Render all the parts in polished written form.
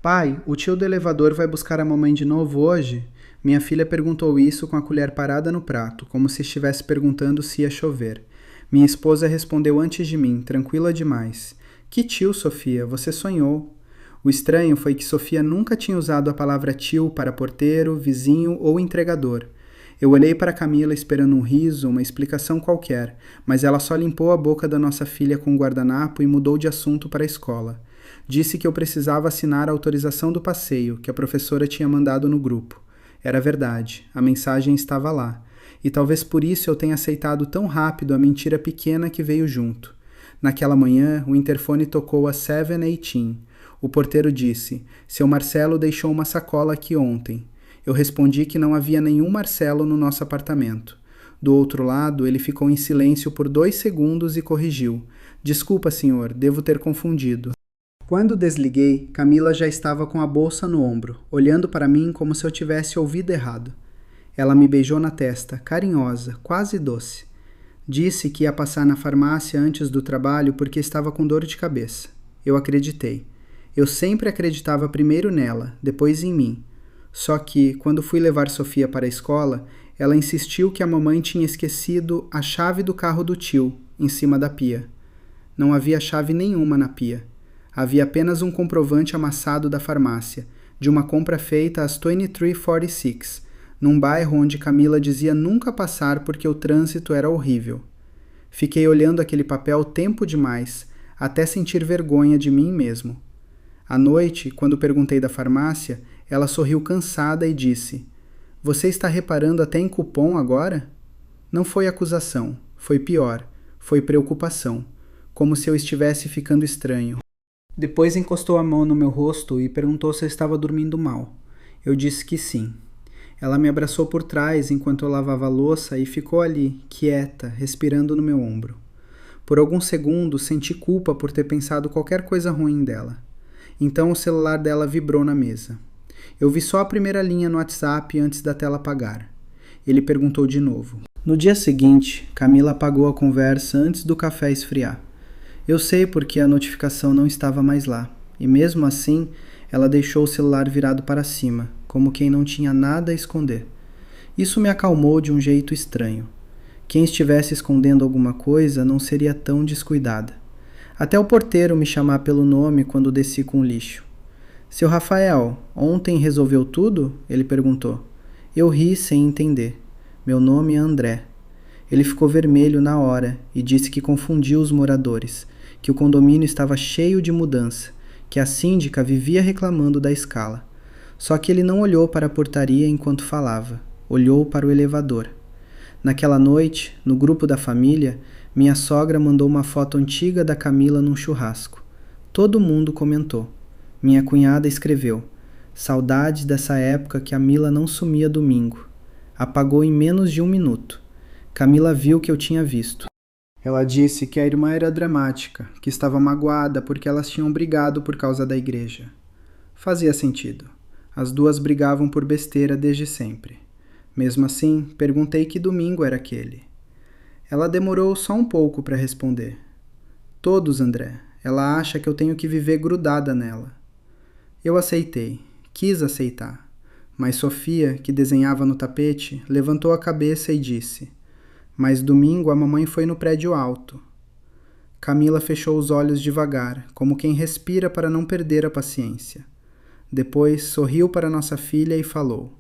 Pai, o tio do elevador vai buscar a mamãe de novo hoje? Minha filha perguntou isso com a colher parada no prato, como se estivesse perguntando se ia chover. Minha esposa respondeu antes de mim, tranquila demais. Que tio, Sofia? Você sonhou. O estranho foi que Sofia nunca tinha usado a palavra tio para porteiro, vizinho ou entregador. Eu olhei para Camila esperando um riso, uma explicação qualquer, mas ela só limpou a boca da nossa filha com um guardanapo e mudou de assunto para a escola. Disse que eu precisava assinar a autorização do passeio, que a professora tinha mandado no grupo. Era verdade, a mensagem estava lá. E talvez por isso eu tenha aceitado tão rápido a mentira pequena que veio junto. Naquela manhã, o interfone tocou às 7:18. O porteiro disse, seu Marcelo deixou uma sacola aqui ontem. Eu respondi que não havia nenhum Marcelo no nosso apartamento. Do outro lado, ele ficou em silêncio por 2 segundos e corrigiu. Desculpa, senhor, devo ter confundido. Quando desliguei, Camila já estava com a bolsa no ombro, olhando para mim como se eu tivesse ouvido errado. Ela me beijou na testa, carinhosa, quase doce. Disse que ia passar na farmácia antes do trabalho porque estava com dor de cabeça. Eu acreditei. Eu sempre acreditava primeiro nela, depois em mim. Só que, quando fui levar Sofia para a escola, ela insistiu que a mamãe tinha esquecido a chave do carro do tio, em cima da pia. Não havia chave nenhuma na pia. Havia apenas um comprovante amassado da farmácia, de uma compra feita às 23:46, num bairro onde Camila dizia nunca passar porque o trânsito era horrível. Fiquei olhando aquele papel tempo demais, até sentir vergonha de mim mesmo. À noite, quando perguntei da farmácia, ela sorriu cansada e disse, você está reparando até em cupom agora? Não foi acusação, foi pior, foi preocupação, como se eu estivesse ficando estranho. Depois encostou a mão no meu rosto e perguntou se eu estava dormindo mal. Eu disse que sim. Ela me abraçou por trás enquanto eu lavava a louça e ficou ali, quieta, respirando no meu ombro. Por alguns segundos senti culpa por ter pensado qualquer coisa ruim dela. Então o celular dela vibrou na mesa. Eu vi só a primeira linha no WhatsApp antes da tela apagar. Ele perguntou de novo. No dia seguinte, Camila apagou a conversa antes do café esfriar. Eu sei porque a notificação não estava mais lá, e mesmo assim, ela deixou o celular virado para cima, como quem não tinha nada a esconder. Isso me acalmou de um jeito estranho. Quem estivesse escondendo alguma coisa não seria tão descuidada. Até o porteiro me chamar pelo nome quando desci com o lixo. Seu Rafael, ontem resolveu tudo? Ele perguntou. Eu ri sem entender. Meu nome é André. Ele ficou vermelho na hora e disse que confundiu os moradores, que o condomínio estava cheio de mudança, que a síndica vivia reclamando da escala. Só que ele não olhou para a portaria enquanto falava, olhou para o elevador. Naquela noite, no grupo da família, minha sogra mandou uma foto antiga da Camila num churrasco. Todo mundo comentou. Minha cunhada escreveu, saudades dessa época que a Mila não sumia domingo. Apagou em menos de 1 minuto. Camila viu o que eu tinha visto. Ela disse que a irmã era dramática, que estava magoada porque elas tinham brigado por causa da igreja. Fazia sentido. As duas brigavam por besteira desde sempre. Mesmo assim, perguntei que domingo era aquele. Ela demorou só um pouco para responder. Todos, André. Ela acha que eu tenho que viver grudada nela. Eu aceitei. Quis aceitar. Mas Sofia, que desenhava no tapete, levantou a cabeça e disse... Mas domingo a mamãe foi no prédio alto. Camila fechou os olhos devagar, como quem respira para não perder a paciência. Depois sorriu para nossa filha e falou.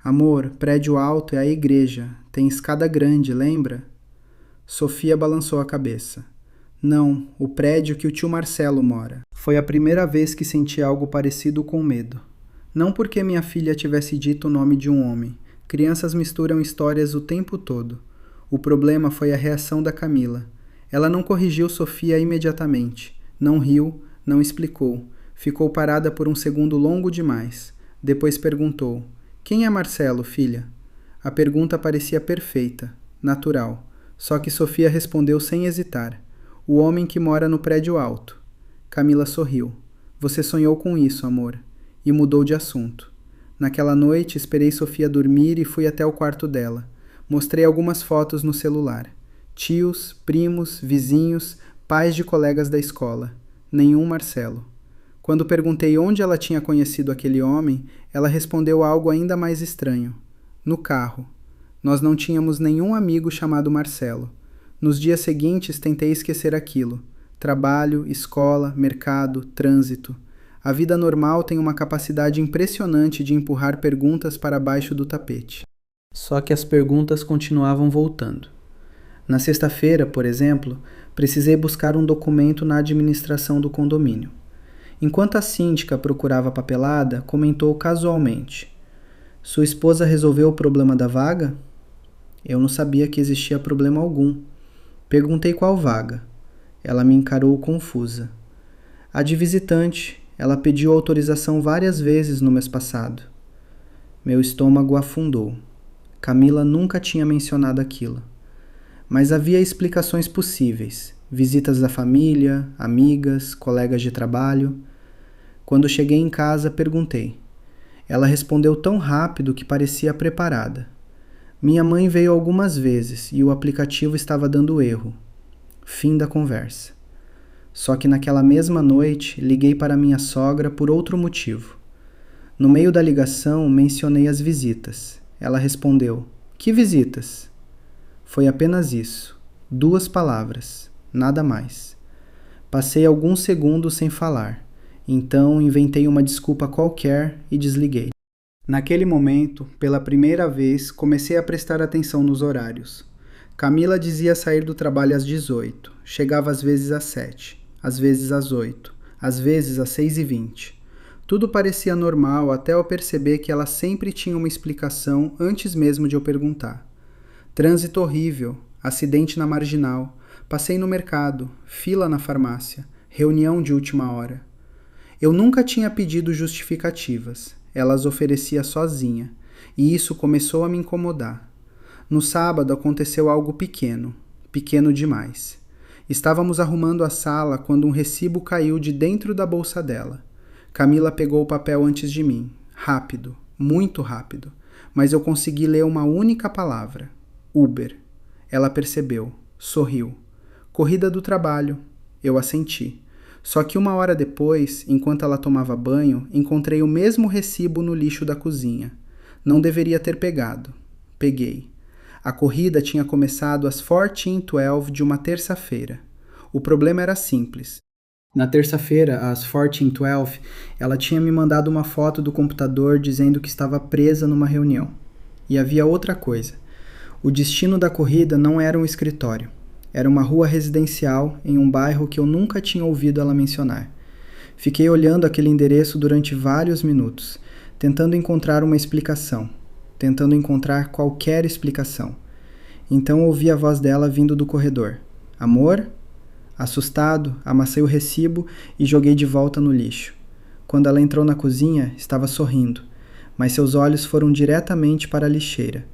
Amor, prédio alto é a igreja. Tem escada grande, lembra? Sofia balançou a cabeça. Não, o prédio que o tio Marcelo mora. Foi a primeira vez que senti algo parecido com medo. Não porque minha filha tivesse dito o nome de um homem. Crianças misturam histórias o tempo todo. O problema foi a reação da Camila. Ela não corrigiu Sofia imediatamente. Não riu, não explicou. Ficou parada por um segundo longo demais. Depois perguntou. Quem é Marcelo, filha? A pergunta parecia perfeita, natural. Só que Sofia respondeu sem hesitar. O homem que mora no prédio alto. Camila sorriu. Você sonhou com isso, amor. E mudou de assunto. Naquela noite, esperei Sofia dormir e fui até o quarto dela. Mostrei algumas fotos no celular. Tios, primos, vizinhos, pais de colegas da escola. Nenhum Marcelo. Quando perguntei onde ela tinha conhecido aquele homem, ela respondeu algo ainda mais estranho. No carro. Nós não tínhamos nenhum amigo chamado Marcelo. Nos dias seguintes tentei esquecer aquilo. Trabalho, escola, mercado, trânsito. A vida normal tem uma capacidade impressionante de empurrar perguntas para baixo do tapete. Só que as perguntas continuavam voltando. Na sexta-feira, por exemplo, precisei buscar um documento na administração do condomínio. Enquanto a síndica procurava a papelada, comentou casualmente: "Sua esposa resolveu o problema da vaga?" Eu não sabia que existia problema algum. Perguntei qual vaga. Ela me encarou confusa. A de visitante. Ela pediu autorização várias vezes no mês passado. Meu estômago afundou. Camila nunca tinha mencionado aquilo. Mas havia explicações possíveis. Visitas da família, amigas, colegas de trabalho. Quando cheguei em casa, perguntei. Ela respondeu tão rápido que parecia preparada. Minha mãe veio algumas vezes e o aplicativo estava dando erro. Fim da conversa. Só que naquela mesma noite, liguei para minha sogra por outro motivo. No meio da ligação, mencionei as visitas. Ela respondeu: "Que visitas?" Foi apenas isso. 2 palavras. Nada mais. Passei alguns segundos sem falar. Então inventei uma desculpa qualquer e desliguei. Naquele momento, pela primeira vez, comecei a prestar atenção nos horários. Camila dizia sair do trabalho às 18, chegava às vezes às 7, às vezes às 8, às vezes às 6h20. Tudo parecia normal até eu perceber que ela sempre tinha uma explicação antes mesmo de eu perguntar. Trânsito horrível, acidente na marginal, passei no mercado, fila na farmácia, reunião de última hora. Eu nunca tinha pedido justificativas. Ela as oferecia sozinha, e isso começou a me incomodar. No sábado aconteceu algo pequeno, pequeno demais. Estávamos arrumando a sala quando um recibo caiu de dentro da bolsa dela. Camila pegou o papel antes de mim, rápido, muito rápido, mas eu consegui ler uma única palavra: Uber. Ela percebeu, sorriu. Corrida do trabalho. Eu assenti. Só que 1 hora depois, enquanto ela tomava banho, encontrei o mesmo recibo no lixo da cozinha. Não deveria ter pegado. Peguei. A corrida tinha começado às 14h12 de uma terça-feira. O problema era simples. Na terça-feira, às 14h12, ela tinha me mandado uma foto do computador dizendo que estava presa numa reunião. E havia outra coisa. O destino da corrida não era um escritório. Era uma rua residencial em um bairro que eu nunca tinha ouvido ela mencionar. Fiquei olhando aquele endereço durante vários minutos, tentando encontrar uma explicação, tentando encontrar qualquer explicação. Então ouvi a voz dela vindo do corredor. "Amor?" Assustado, amassei o recibo e joguei de volta no lixo. Quando ela entrou na cozinha, estava sorrindo, mas seus olhos foram diretamente para a lixeira.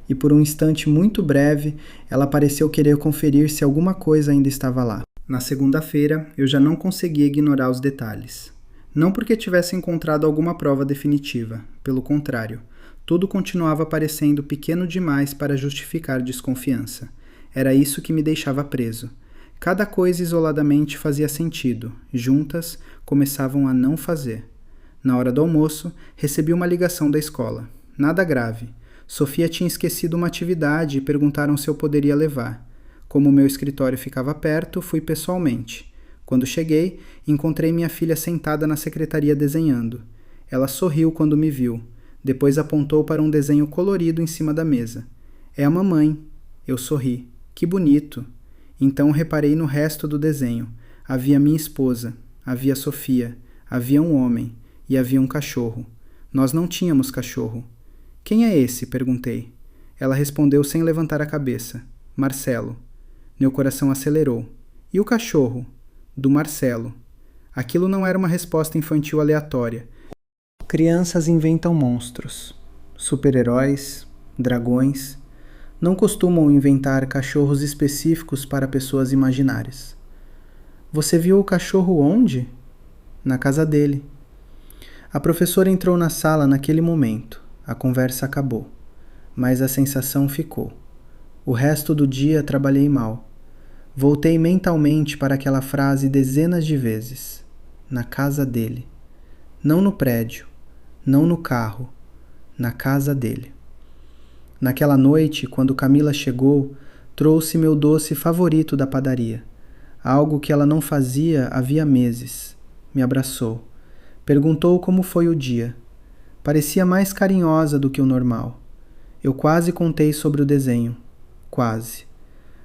E por um instante muito breve, ela pareceu querer conferir se alguma coisa ainda estava lá. Na segunda-feira, eu já não conseguia ignorar os detalhes. Não porque tivesse encontrado alguma prova definitiva, pelo contrário, tudo continuava parecendo pequeno demais para justificar desconfiança. Era isso que me deixava preso. Cada coisa isoladamente fazia sentido, juntas começavam a não fazer. Na hora do almoço, recebi uma ligação da escola. Nada grave. Sofia tinha esquecido uma atividade e perguntaram se eu poderia levar. Como meu escritório ficava perto, fui pessoalmente. Quando cheguei, encontrei minha filha sentada na secretaria desenhando. Ela sorriu quando me viu. Depois apontou para um desenho colorido em cima da mesa. "É a mamãe." Eu sorri. "Que bonito." Então reparei no resto do desenho. Havia minha esposa, havia Sofia, havia um homem e havia um cachorro. Nós não tínhamos cachorro. "Quem é esse?" perguntei. Ela respondeu sem levantar a cabeça. "Marcelo." Meu coração acelerou. "E o cachorro?" "Do Marcelo." Aquilo não era uma resposta infantil aleatória. Crianças inventam monstros. Super-heróis, dragões. Não costumam inventar cachorros específicos para pessoas imaginárias. "Você viu o cachorro onde?" "Na casa dele." A professora entrou na sala naquele momento. A conversa acabou, mas a sensação ficou. O resto do dia trabalhei mal. Voltei mentalmente para aquela frase dezenas de vezes. na casa dele. Não no prédio, não no carro, na casa dele. Naquela noite, quando Camila chegou, trouxe meu doce favorito da padaria, algo que ela não fazia havia meses. Me abraçou. Perguntou como foi o dia. Parecia mais carinhosa do que o normal. Eu quase contei sobre o desenho. Quase.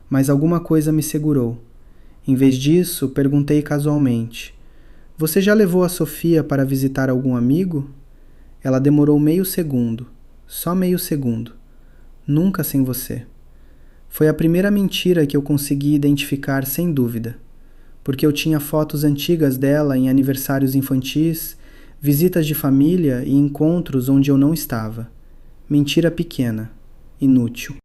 Mas alguma coisa me segurou. Em vez disso, perguntei casualmente: Você já levou a Sofia para visitar algum amigo? Ela demorou meio segundo. Só meio segundo. Nunca sem você. Foi a primeira mentira que eu consegui identificar sem dúvida, porque eu tinha fotos antigas dela em aniversários infantis, visitas de família e encontros onde eu não estava. Mentira pequena, inútil,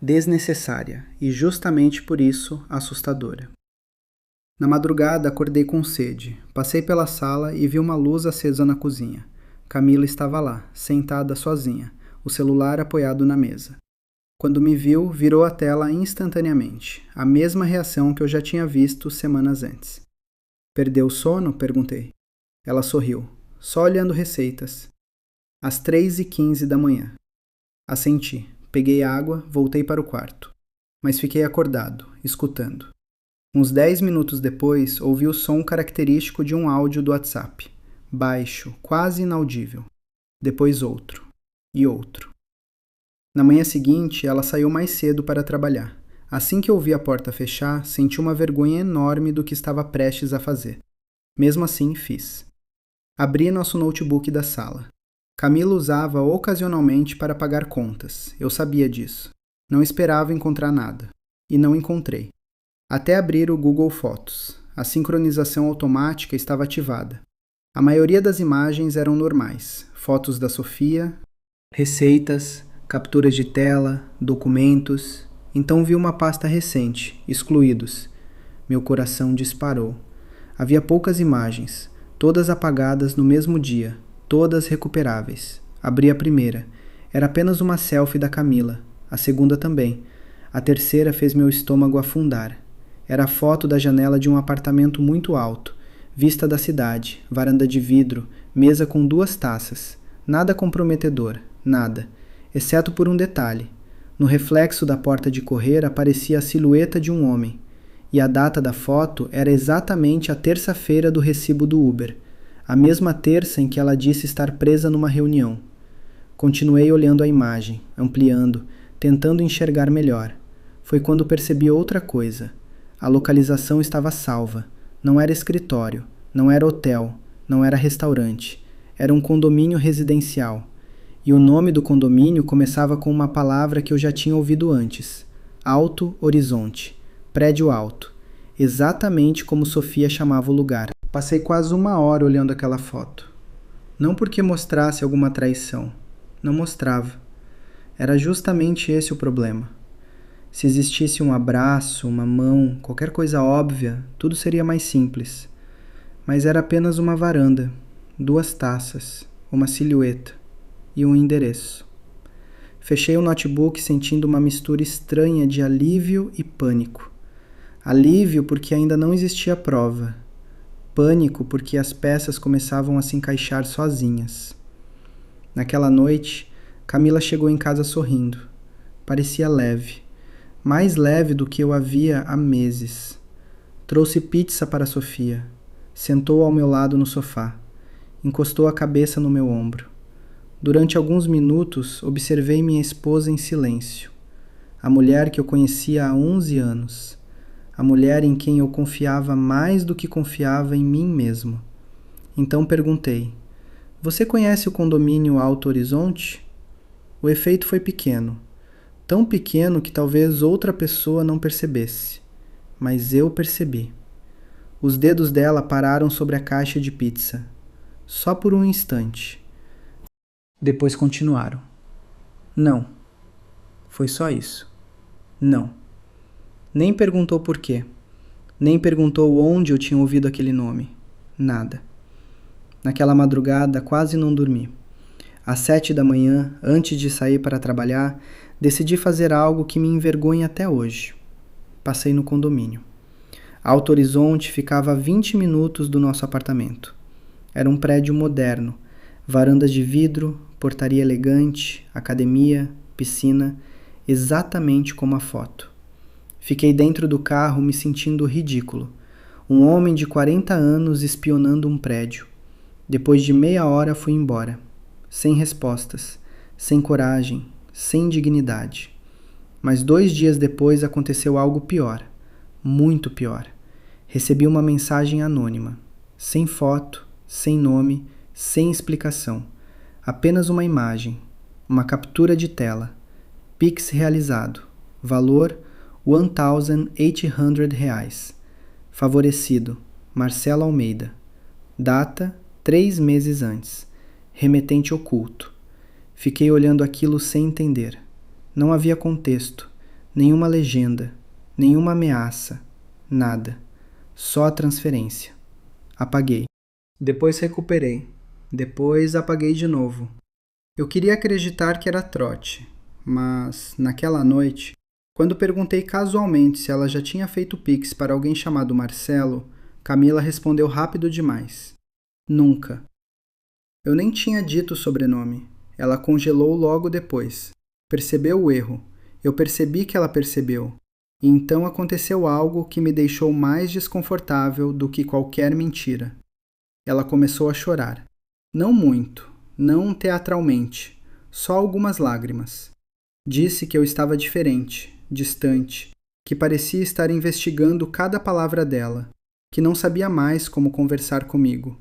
desnecessária e justamente por isso assustadora. Na madrugada acordei com sede, passei pela sala e vi uma luz acesa na cozinha. Camila estava lá, sentada sozinha, o celular apoiado na mesa. Quando me viu, virou a tela instantaneamente, a mesma reação que eu já tinha visto semanas antes. Perdeu o sono? Perguntei. Ela sorriu, só olhando receitas. Às 3h15 da manhã. Assenti, peguei água, voltei para o quarto. Mas fiquei acordado, escutando. Uns 10 minutos depois, ouvi o som característico de um áudio do WhatsApp. Baixo, quase inaudível. Depois outro. E outro. Na manhã seguinte, ela saiu mais cedo para trabalhar. Assim que ouvi a porta fechar, senti uma vergonha enorme do que estava prestes a fazer. Mesmo assim, fiz. Abri nosso notebook da sala. Camila usava ocasionalmente para pagar contas. Eu sabia disso. Não esperava encontrar nada. E não encontrei. Até abrir o Google Fotos. A sincronização automática estava ativada. A maioria das imagens eram normais. Fotos da Sofia, receitas, capturas de tela, documentos. Então vi uma pasta recente, excluídos. Meu coração disparou. Havia poucas imagens, todas apagadas no mesmo dia, todas recuperáveis. Abri a primeira. Era apenas uma selfie da Camila. A segunda também. A terceira fez meu estômago afundar. Era a foto da janela de um apartamento muito alto, vista da cidade, varanda de vidro, mesa com 2 taças. Nada comprometedor, nada. Exceto por um detalhe. No reflexo da porta de correr aparecia a silhueta de um homem, e a data da foto era exatamente a terça-feira do recibo do Uber, a mesma terça em que ela disse estar presa numa reunião. Continuei olhando a imagem, ampliando, tentando enxergar melhor. Foi quando percebi outra coisa. A localização estava salva. Não era escritório, não era hotel, não era restaurante. Era um condomínio residencial. E o nome do condomínio começava com uma palavra que eu já tinha ouvido antes. Alto Horizonte. Prédio alto. Exatamente como Sofia chamava o lugar. Passei quase 1 hora olhando aquela foto. Não porque mostrasse alguma traição. Não mostrava. Era justamente esse o problema. Se existisse um abraço, uma mão, qualquer coisa óbvia, tudo seria mais simples. Mas era apenas uma varanda, 2 taças, uma silhueta e um endereço. Fechei o notebook sentindo uma mistura estranha de alívio e pânico. Alívio porque ainda não existia prova. Pânico porque as peças começavam a se encaixar sozinhas. Naquela noite, Camila chegou em casa sorrindo. Parecia leve. Mais leve do que eu havia há meses. Trouxe pizza para Sofia. Sentou ao meu lado no sofá. Encostou a cabeça no meu ombro. Durante alguns minutos, observei minha esposa em silêncio. A mulher que eu conhecia há 11 anos. A mulher em quem eu confiava mais do que confiava em mim mesmo. Então perguntei: Você conhece o condomínio Alto Horizonte? O efeito foi pequeno. Tão pequeno que talvez outra pessoa não percebesse. Mas eu percebi. Os dedos dela pararam sobre a caixa de pizza. Só por um instante. Depois continuaram. Não. Foi só isso. Não. Nem perguntou por quê. Nem perguntou onde eu tinha ouvido aquele nome. Nada. Naquela madrugada quase não dormi. Às 7 da manhã, antes de sair para trabalhar, decidi fazer algo que me envergonha até hoje. Passei no condomínio. Alto Horizonte ficava a 20 minutos do nosso apartamento. Era um prédio moderno, varandas de vidro, portaria elegante, academia, piscina, exatamente como a foto. Fiquei dentro do carro me sentindo ridículo. Um homem de 40 anos espionando um prédio. Depois de meia hora fui embora. Sem respostas, sem coragem, sem dignidade. Mas 2 dias depois aconteceu algo pior. Muito pior. Recebi uma mensagem anônima. Sem foto, sem nome, sem explicação. Apenas uma imagem. Uma captura de tela. Pix realizado. Valor R$ 1.800. Favorecido, Marcelo Almeida. Data, 3 meses antes. Remetente oculto. Fiquei olhando aquilo sem entender. Não havia contexto, nenhuma legenda, nenhuma ameaça, nada. Só a transferência. Apaguei. Depois recuperei. Depois apaguei de novo. Eu queria acreditar que era trote, mas naquela noite, quando perguntei casualmente se ela já tinha feito Pix para alguém chamado Marcelo, Camila respondeu rápido demais. Nunca. Eu nem tinha dito o sobrenome. Ela congelou logo depois. Percebeu o erro. Eu percebi que ela percebeu. E então aconteceu algo que me deixou mais desconfortável do que qualquer mentira. Ela começou a chorar. Não muito, não teatralmente, só algumas lágrimas. Disse que eu estava diferente, distante, que parecia estar investigando cada palavra dela, que não sabia mais como conversar comigo.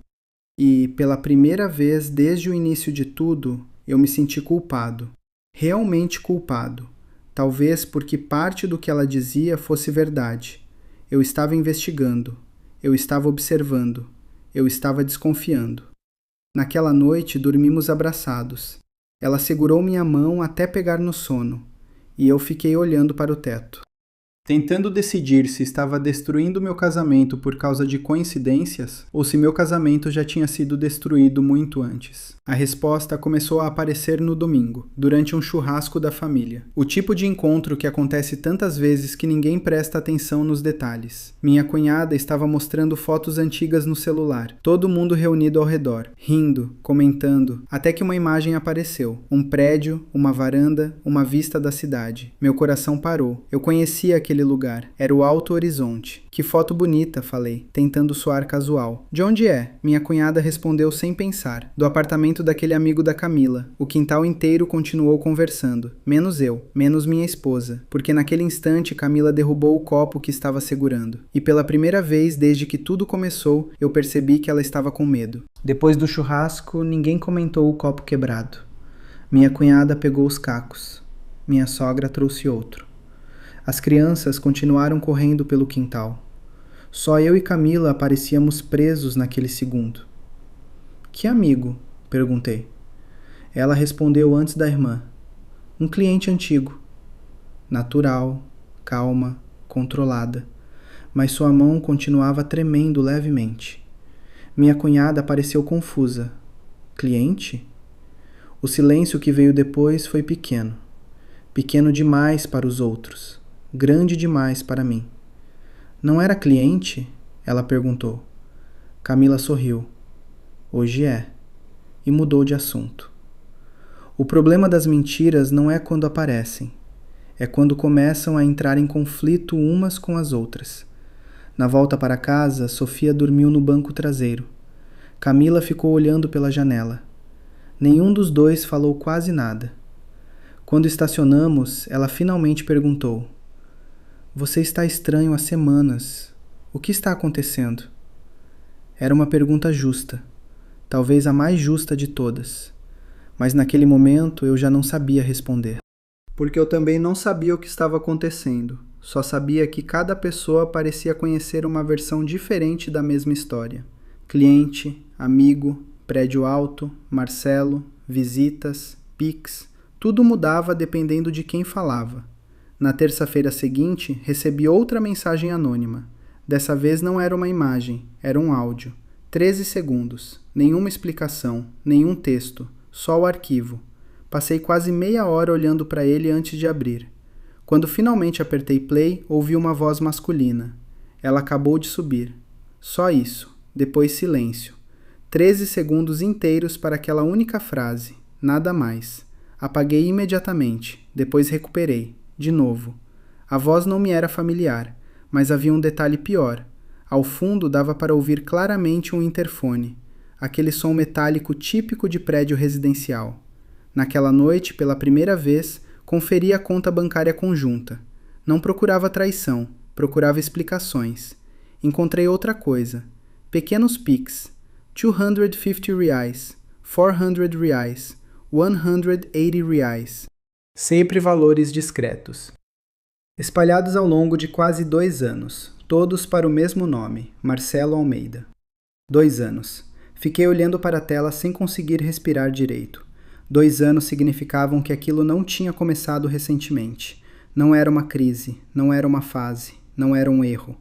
E, pela primeira vez desde o início de tudo, eu me senti culpado. Realmente culpado. Talvez porque parte do que ela dizia fosse verdade. Eu estava investigando. Eu estava observando. Eu estava desconfiando. Naquela noite dormimos abraçados. Ela segurou minha mão até pegar no sono, e eu fiquei olhando para o teto. Tentando decidir se estava destruindo meu casamento por causa de coincidências ou se meu casamento já tinha sido destruído muito antes. A resposta começou a aparecer no domingo, durante um churrasco da família. O tipo de encontro que acontece tantas vezes que ninguém presta atenção nos detalhes. Minha cunhada estava mostrando fotos antigas no celular, todo mundo reunido ao redor, rindo, comentando, até que uma imagem apareceu. Um prédio, uma varanda, uma vista da cidade. Meu coração parou. Eu conhecia aquele lugar. Era o Alto Horizonte. Que foto bonita, falei, tentando soar casual. De onde é? Minha cunhada respondeu sem pensar. Do apartamento daquele amigo da Camila. O quintal inteiro continuou conversando. Menos eu, menos minha esposa, porque naquele instante Camila derrubou o copo que estava segurando. E pela primeira vez desde que tudo começou, eu percebi que ela estava com medo. Depois do churrasco, ninguém comentou o copo quebrado. Minha cunhada pegou os cacos. Minha sogra trouxe outro. As crianças continuaram correndo pelo quintal. Só eu e Camila parecíamos presos naquele segundo. Que amigo? Perguntei. Ela respondeu antes da irmã. Um cliente antigo. Natural, calma, controlada. Mas sua mão continuava tremendo levemente. Minha cunhada pareceu confusa. Cliente? O silêncio que veio depois foi pequeno. Pequeno demais para os outros. Grande demais para mim. Não era cliente? Ela perguntou. Camila sorriu. Hoje é. E mudou de assunto. O problema das mentiras não é quando aparecem. É quando começam a entrar em conflito umas com as outras. Na volta para casa, Sofia dormiu no banco traseiro. Camila ficou olhando pela janela. Nenhum dos dois falou quase nada. Quando estacionamos, ela finalmente perguntou. Você está estranho há semanas. O que está acontecendo? Era uma pergunta justa, talvez a mais justa de todas. Mas naquele momento eu já não sabia responder. Porque eu também não sabia o que estava acontecendo. Só sabia que cada pessoa parecia conhecer uma versão diferente da mesma história. Cliente, amigo, prédio alto, Marcelo, visitas, Pix. Tudo mudava dependendo de quem falava. Na terça-feira seguinte, recebi outra mensagem anônima. Dessa vez não era uma imagem, era um áudio. 13 segundos. Nenhuma explicação, nenhum texto, só o arquivo. Passei quase meia hora olhando para ele antes de abrir. Quando finalmente apertei play, ouvi uma voz masculina. Ela acabou de subir. Só isso. Depois silêncio. 13 segundos inteiros para aquela única frase. Nada mais. Apaguei imediatamente. Depois recuperei. De novo. A voz não me era familiar, mas havia um detalhe pior. Ao fundo dava para ouvir claramente um interfone. Aquele som metálico típico de prédio residencial. Naquela noite, pela primeira vez, conferi a conta bancária conjunta. Não procurava traição, procurava explicações. Encontrei outra coisa. Pequenos pics. 250 reais, 400 reais, 180 reais. Sempre valores discretos. Espalhados ao longo de quase 2 anos, todos para o mesmo nome, Marcelo Almeida. 2 anos. Fiquei olhando para a tela sem conseguir respirar direito. 2 anos significavam que aquilo não tinha começado recentemente. Não era uma crise, não era uma fase, não era um erro.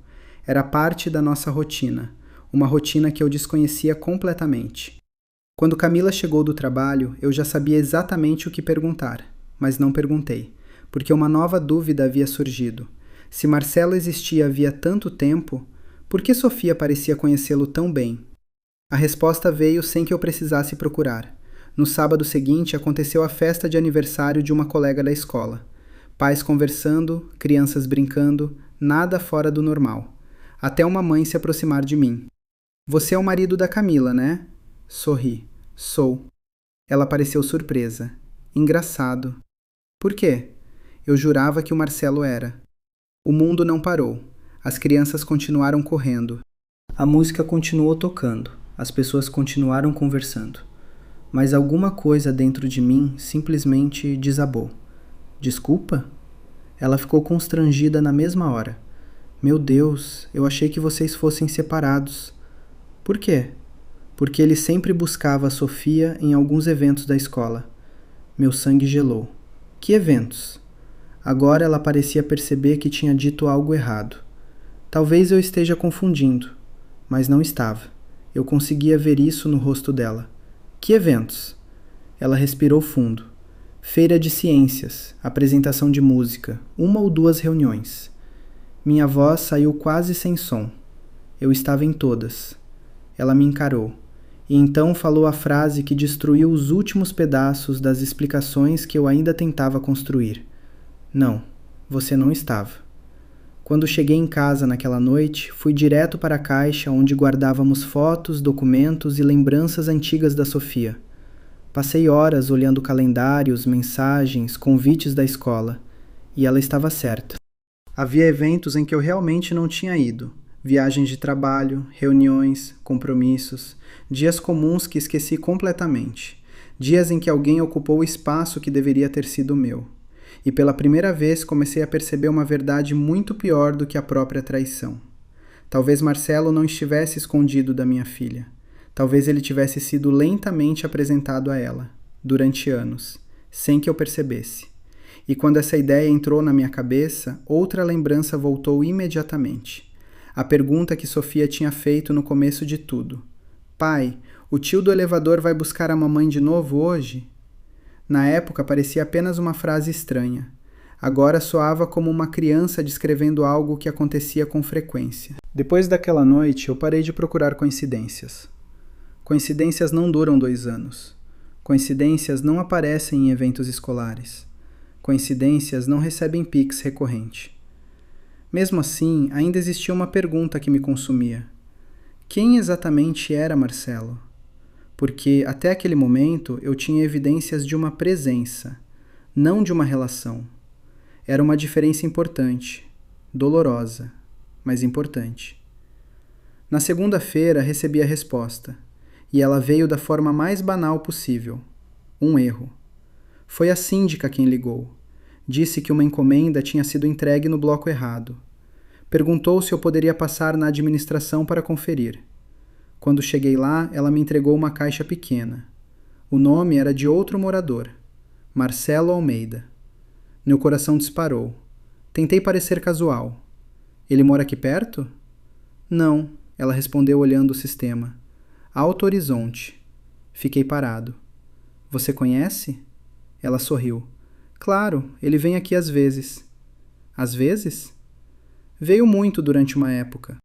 Era parte da nossa rotina, uma rotina que eu desconhecia completamente. Quando Camila chegou do trabalho, eu já sabia exatamente o que perguntar, mas não perguntei, porque uma nova dúvida havia surgido. Se Marcelo existia havia tanto tempo, por que Sofia parecia conhecê-lo tão bem? A resposta veio sem que eu precisasse procurar. No sábado seguinte aconteceu a festa de aniversário de uma colega da escola. Pais conversando, crianças brincando, nada fora do normal. Até uma mãe se aproximar de mim. Você é o marido da Camila, né? Sorri. Sou. Ela pareceu surpresa. Engraçado. Por quê? Eu jurava que o Marcelo era. O mundo não parou. As crianças continuaram correndo. A música continuou tocando. As pessoas continuaram conversando. Mas alguma coisa dentro de mim simplesmente desabou. Desculpa? Ela ficou constrangida na mesma hora. Meu Deus, eu achei que vocês fossem separados. Por quê? Porque ele sempre buscava a Sofia em alguns eventos da escola. Meu sangue gelou. Que eventos? Agora ela parecia perceber que tinha dito algo errado. Talvez eu esteja confundindo, mas não estava. Eu conseguia ver isso no rosto dela. Que eventos? Ela respirou fundo. Feira de ciências, apresentação de música, 1 ou 2 reuniões. Minha voz saiu quase sem som. Eu estava em todas. Ela me encarou. E então falou a frase que destruiu os últimos pedaços das explicações que eu ainda tentava construir. Não, você não estava. Quando cheguei em casa naquela noite, fui direto para a caixa onde guardávamos fotos, documentos e lembranças antigas da Sofia. Passei horas olhando calendários, mensagens, convites da escola. E ela estava certa. Havia eventos em que eu realmente não tinha ido. Viagens de trabalho, reuniões, compromissos, dias comuns que esqueci completamente. Dias em que alguém ocupou o espaço que deveria ter sido meu. E pela primeira vez comecei a perceber uma verdade muito pior do que a própria traição. Talvez Marcelo não estivesse escondido da minha filha. Talvez ele tivesse sido lentamente apresentado a ela, durante anos, sem que eu percebesse. E quando essa ideia entrou na minha cabeça, outra lembrança voltou imediatamente. A pergunta que Sofia tinha feito no começo de tudo. Pai, o tio do elevador vai buscar a mamãe de novo hoje? Na época parecia apenas uma frase estranha. Agora soava como uma criança descrevendo algo que acontecia com frequência. Depois daquela noite, eu parei de procurar coincidências. Coincidências não duram 2 anos. Coincidências não aparecem em eventos escolares. Coincidências não recebem pix recorrente. Mesmo assim, ainda existia uma pergunta que me consumia. Quem exatamente era Marcelo? Porque, até aquele momento, eu tinha evidências de uma presença, não de uma relação. Era uma diferença importante, dolorosa, mas importante. Na segunda-feira, recebi a resposta, e ela veio da forma mais banal possível. Um erro. Foi a síndica quem ligou. Disse que uma encomenda tinha sido entregue no bloco errado. Perguntou se eu poderia passar na administração para conferir. Quando cheguei lá, ela me entregou uma caixa pequena. O nome era de outro morador, Marcelo Almeida. Meu coração disparou. Tentei parecer casual. Ele mora aqui perto? Não, ela respondeu olhando o sistema. Alto Horizonte. Fiquei parado. Você conhece? Ela sorriu. Claro, ele vem aqui às vezes. Às vezes? Veio muito durante uma época.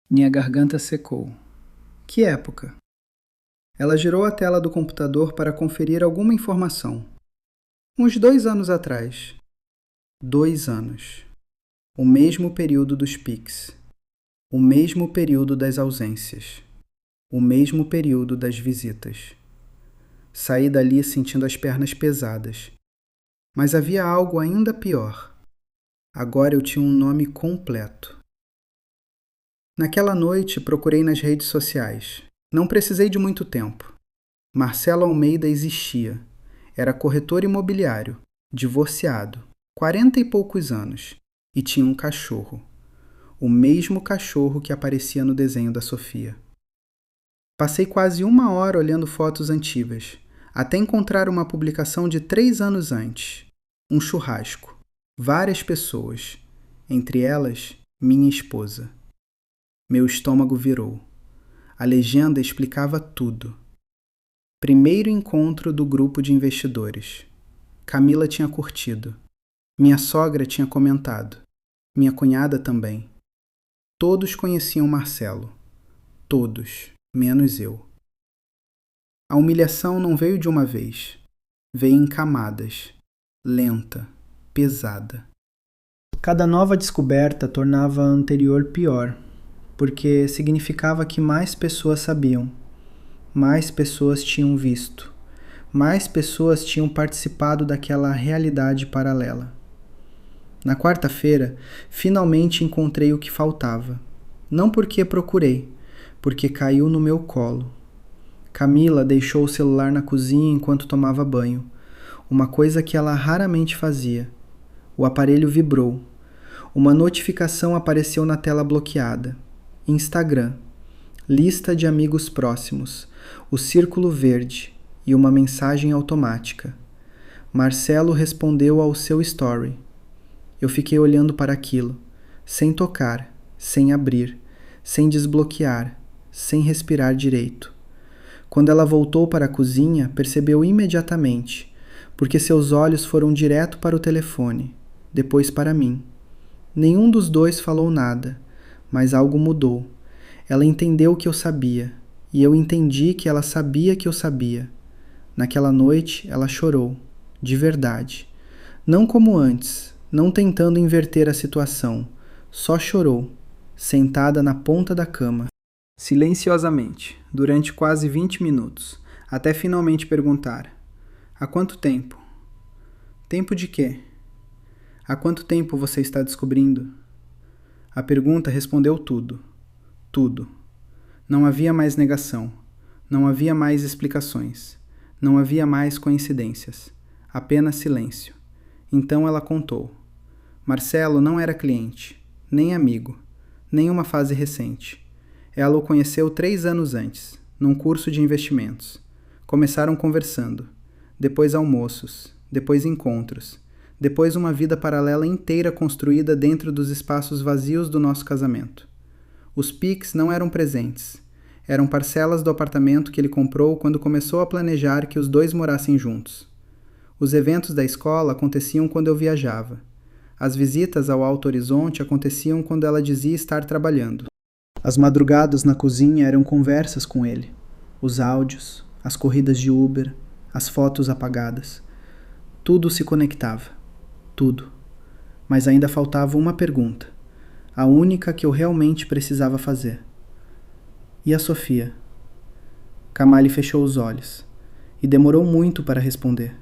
Minha garganta secou. Que época? Ela girou a tela do computador para conferir alguma informação. Uns 2 anos atrás. 2 anos. O mesmo período dos piques. O mesmo período das ausências. O mesmo período das visitas. Saí dali sentindo as pernas pesadas. Mas havia algo ainda pior. Agora eu tinha um nome completo. Naquela noite, procurei nas redes sociais. Não precisei de muito tempo. Marcelo Almeida existia. Era corretor imobiliário, divorciado, 40 e poucos anos, e tinha um cachorro. O mesmo cachorro que aparecia no desenho da Sofia. Passei quase 1 hora olhando fotos antigas, até encontrar uma publicação de 3 anos antes. Um churrasco. Várias pessoas. Entre elas, minha esposa. Meu estômago virou. A legenda explicava tudo. Primeiro encontro do grupo de investidores. Camila tinha curtido. Minha sogra tinha comentado. Minha cunhada também. Todos conheciam Marcelo. Todos, menos eu. A humilhação não veio de uma vez. Veio em camadas. Lenta, pesada. Cada nova descoberta tornava a anterior pior, porque significava que mais pessoas sabiam, mais pessoas tinham visto, mais pessoas tinham participado daquela realidade paralela. Na quarta-feira, finalmente encontrei o que faltava. Não porque procurei, porque caiu no meu colo. Camila deixou o celular na cozinha enquanto tomava banho, uma coisa que ela raramente fazia. O aparelho vibrou. Uma notificação apareceu na tela bloqueada. Instagram. Lista de amigos próximos. O círculo verde. E uma mensagem automática. Marcelo respondeu ao seu story. Eu fiquei olhando para aquilo, sem tocar, sem abrir, sem desbloquear, sem respirar direito. Quando ela voltou para a cozinha, percebeu imediatamente, porque seus olhos foram direto para o telefone, depois para mim. Nenhum dos dois falou nada, mas algo mudou. Ela entendeu que eu sabia, e eu entendi que ela sabia que eu sabia. Naquela noite, ela chorou, de verdade. Não como antes, não tentando inverter a situação, só chorou, sentada na ponta da cama. Silenciosamente, durante quase 20 minutos, até finalmente perguntar: há quanto tempo? Tempo de quê? Há quanto tempo você está descobrindo? A pergunta respondeu tudo. Tudo. Não havia mais negação. Não havia mais explicações. Não havia mais coincidências. Apenas silêncio. Então ela contou. Marcelo não era cliente, nem amigo, nem uma fase recente. Ela o conheceu 3 anos antes, num curso de investimentos. Começaram conversando, depois almoços, depois encontros, depois uma vida paralela inteira construída dentro dos espaços vazios do nosso casamento. Os PIX não eram presentes, eram parcelas do apartamento que ele comprou quando começou a planejar que os dois morassem juntos. Os eventos da escola aconteciam quando eu viajava. As visitas ao Alto Horizonte aconteciam quando ela dizia estar trabalhando. As madrugadas na cozinha eram conversas com ele. Os áudios, as corridas de Uber, as fotos apagadas. Tudo se conectava. Tudo. Mas ainda faltava uma pergunta. A única que eu realmente precisava fazer. E a Sofia? Kamali fechou os olhos. E demorou muito para responder.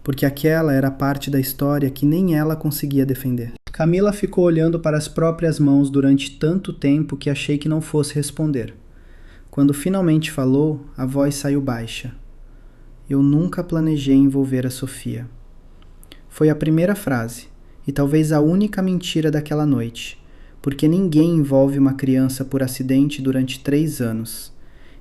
Porque aquela era a parte da história que nem ela conseguia defender. Camila ficou olhando para as próprias mãos durante tanto tempo que achei que não fosse responder. Quando finalmente falou, a voz saiu baixa. Eu nunca planejei envolver a Sofia. Foi a primeira frase, e talvez a única mentira daquela noite, porque ninguém envolve uma criança por acidente durante 3 anos.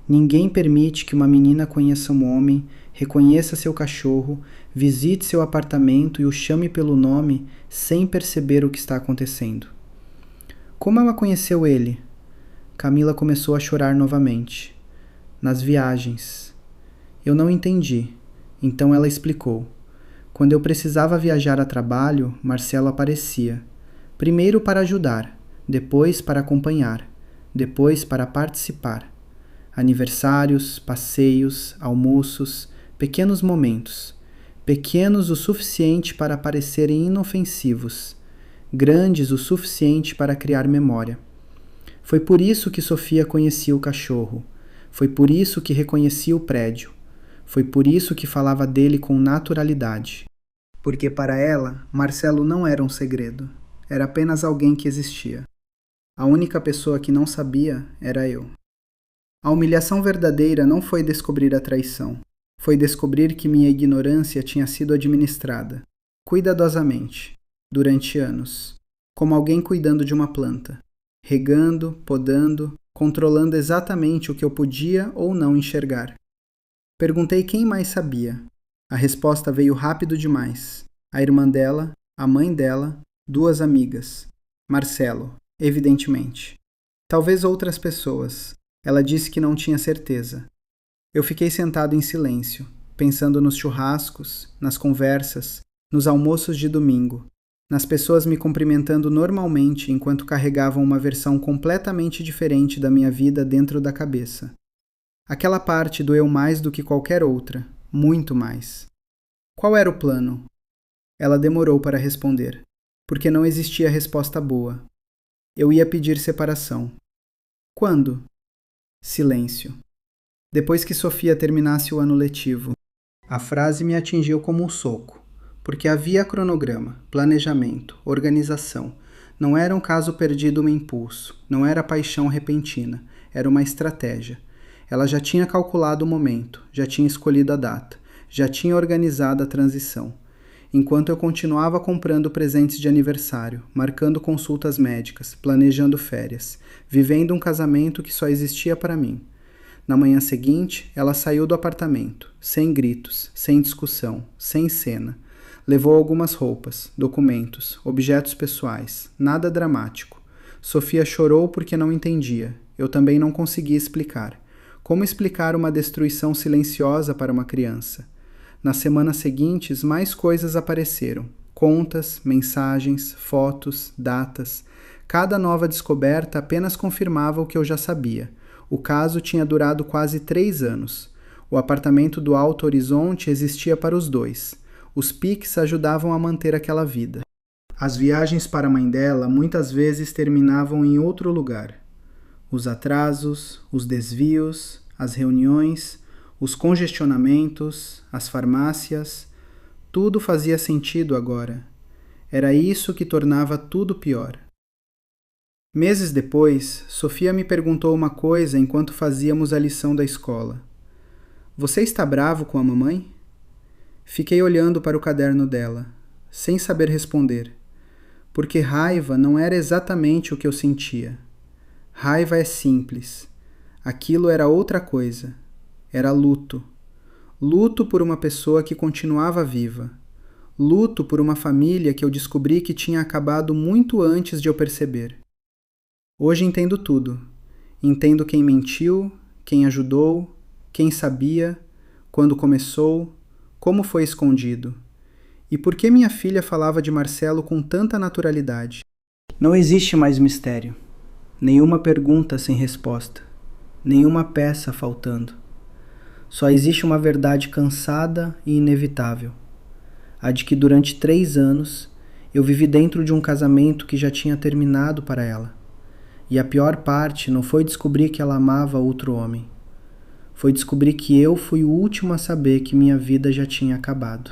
Ninguém permite que uma menina conheça um homem, reconheça seu cachorro, visite seu apartamento e o chame pelo nome sem perceber o que está acontecendo. Como ela conheceu ele? Camila começou a chorar novamente. Nas viagens. Eu não entendi, então ela explicou. Quando eu precisava viajar a trabalho, Marcelo aparecia. Primeiro para ajudar, depois para acompanhar, depois para participar. Aniversários, passeios, almoços, pequenos momentos, pequenos o suficiente para parecerem inofensivos, grandes o suficiente para criar memória. Foi por isso que Sofia conhecia o cachorro, foi por isso que reconhecia o prédio, foi por isso que falava dele com naturalidade. Porque para ela, Marcelo não era um segredo, era apenas alguém que existia. A única pessoa que não sabia era eu. A humilhação verdadeira não foi descobrir a traição, foi descobrir que minha ignorância tinha sido administrada, cuidadosamente, durante anos, como alguém cuidando de uma planta, regando, podando, controlando exatamente o que eu podia ou não enxergar. Perguntei quem mais sabia. A resposta veio rápido demais. A irmã dela, a mãe dela, 2 amigas. Marcelo, evidentemente. Talvez outras pessoas. Ela disse que não tinha certeza. Eu fiquei sentado em silêncio, pensando nos churrascos, nas conversas, nos almoços de domingo, nas pessoas me cumprimentando normalmente enquanto carregavam uma versão completamente diferente da minha vida dentro da cabeça. Aquela parte doeu mais do que qualquer outra, muito mais. Qual era o plano? Ela demorou para responder, porque não existia resposta boa. Eu ia pedir separação. Quando? Silêncio. Depois que Sofia terminasse o ano letivo. A frase me atingiu como um soco, porque havia cronograma, planejamento, organização. Não era um caso perdido no impulso, não era paixão repentina, era uma estratégia. Ela já tinha calculado o momento, já tinha escolhido a data, já tinha organizado a transição. Enquanto eu continuava comprando presentes de aniversário, marcando consultas médicas, planejando férias, vivendo um casamento que só existia para mim. Na manhã seguinte, ela saiu do apartamento, sem gritos, sem discussão, sem cena. Levou algumas roupas, documentos, objetos pessoais, nada dramático. Sofia chorou porque não entendia. Eu também não conseguia explicar. Como explicar uma destruição silenciosa para uma criança? Nas semanas seguintes, mais coisas apareceram. Contas, mensagens, fotos, datas. Cada nova descoberta apenas confirmava o que eu já sabia. O caso tinha durado quase 3 anos. O apartamento do Alto Horizonte existia para os 2. Os Pix ajudavam a manter aquela vida. As viagens para a mãe dela muitas vezes terminavam em outro lugar. Os atrasos, os desvios, as reuniões, os congestionamentos, as farmácias, tudo fazia sentido agora. Era isso que tornava tudo pior. Meses depois, Sofia me perguntou uma coisa enquanto fazíamos a lição da escola. Você está bravo com a mamãe? Fiquei olhando para o caderno dela, sem saber responder, porque raiva não era exatamente o que eu sentia. Raiva é simples. Aquilo era outra coisa. Era luto. Luto por uma pessoa que continuava viva. Luto por uma família que eu descobri que tinha acabado muito antes de eu perceber. Hoje entendo tudo. Entendo quem mentiu, quem ajudou, quem sabia, quando começou, como foi escondido. E por que minha filha falava de Marcelo com tanta naturalidade? Não existe mais mistério. Nenhuma pergunta sem resposta. Nenhuma peça faltando. Só existe uma verdade cansada e inevitável. A de que durante 3 anos eu vivi dentro de um casamento que já tinha terminado para ela. E a pior parte não foi descobrir que ela amava outro homem. Foi descobrir que eu fui o último a saber que minha vida já tinha acabado.